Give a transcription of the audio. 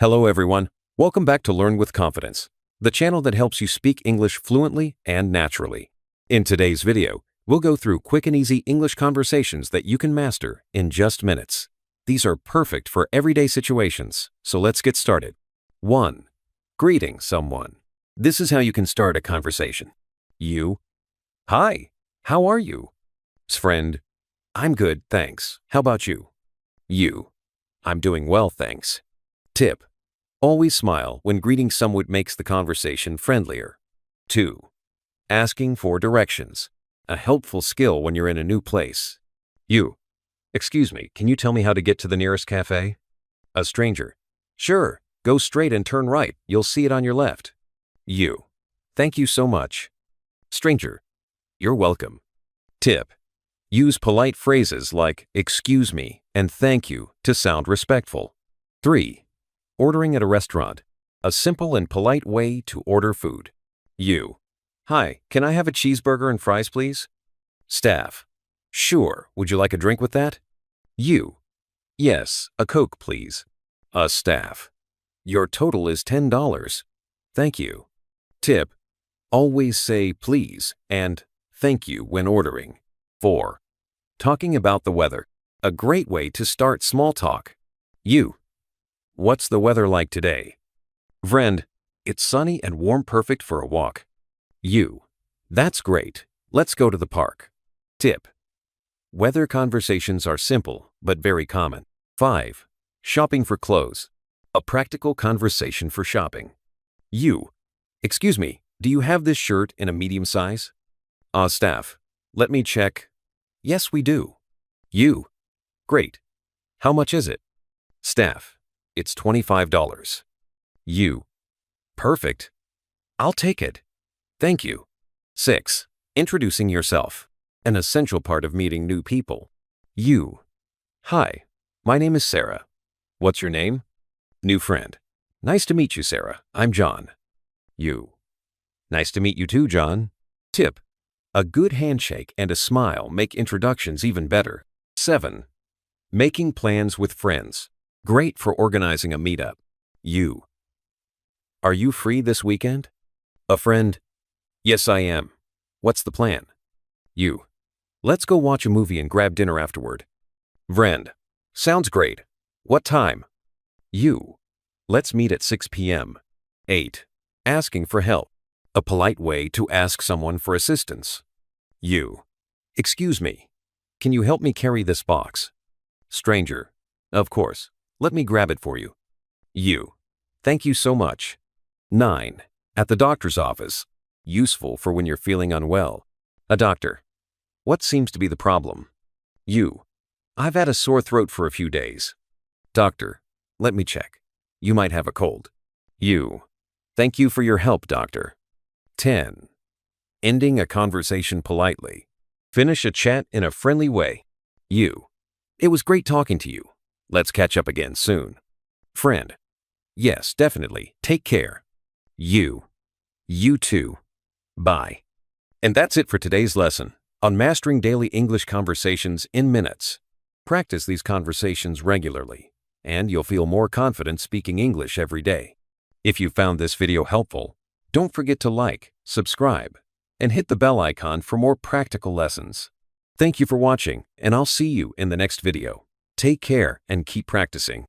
Hello everyone, welcome back to Learn with Confidence, the channel that helps you speak English fluently and naturally. In today's video, we'll go through quick and easy English conversations that you can master in just minutes. These are perfect for everyday situations, so let's get started. 1. Greeting someone. This is how you can start a conversation. You. Hi, how are you? Friend. I'm good, thanks. How about you? You. I'm doing well, thanks. Tip. Always smile when greeting someone makes the conversation friendlier. 2. Asking for directions. A helpful skill when you're in a new place. You. Excuse me, can you tell me how to get to the nearest cafe? A stranger. Sure, go straight and turn right. You'll see it on your left. You. Thank you so much. Stranger. You're welcome. Tip. Use polite phrases like excuse me and thank you to sound respectful. 3. Ordering at a restaurant. A simple and polite way to order food. You. Hi, can I have a cheeseburger and fries, please? Staff. Sure, would you like a drink with that? You. Yes, a Coke, please. A staff. Your total is $10. Thank you. Tip. Always say please and thank you when ordering. 4. Talking about the weather. A great way to start small talk. You. What's the weather like today? Friend. It's sunny and warm, perfect for a walk. You. That's great. Let's go to the park. Tip. Weather conversations are simple but very common. 5. Shopping for clothes. A practical conversation for shopping. You. Excuse me, do you have this shirt in a medium size? Staff. Let me check. Yes, we do. You. Great. How much is it? Staff. It's $25. You. Perfect. I'll take it. Thank you. 6. Introducing yourself. An essential part of meeting new people. You. Hi, my name is Sarah. What's your name? New friend. Nice to meet you, Sarah. I'm John. You. Nice to meet you too, John. Tip. A good handshake and a smile make introductions even better. 7. Making plans with friends. Great for organizing a meetup. You. Are you free this weekend? A friend. Yes, I am. What's the plan? You. Let's go watch a movie and grab dinner afterward. Friend. Sounds great. What time? You. Let's meet at 6 p.m. 8. Asking for help. A polite way to ask someone for assistance. You. Excuse me. Can you help me carry this box? Stranger. Of course. Let me grab it for you. You. Thank you so much. 9. At the doctor's office. Useful for when you're feeling unwell. A doctor. What seems to be the problem? You. I've had a sore throat for a few days. Doctor. Let me check. You might have a cold. You. Thank you for your help, doctor. 10. Ending a conversation politely. Finish a chat in a friendly way. You. It was great talking to you. Let's catch up again soon. Friend. Yes, definitely. Take care. You. You too. Bye. And that's it for today's lesson on mastering daily English conversations in minutes. Practice these conversations regularly, and you'll feel more confident speaking English every day. If you found this video helpful, don't forget to like, subscribe, and hit the bell icon for more practical lessons. Thank you for watching, and I'll see you in the next video. Take care and keep practicing.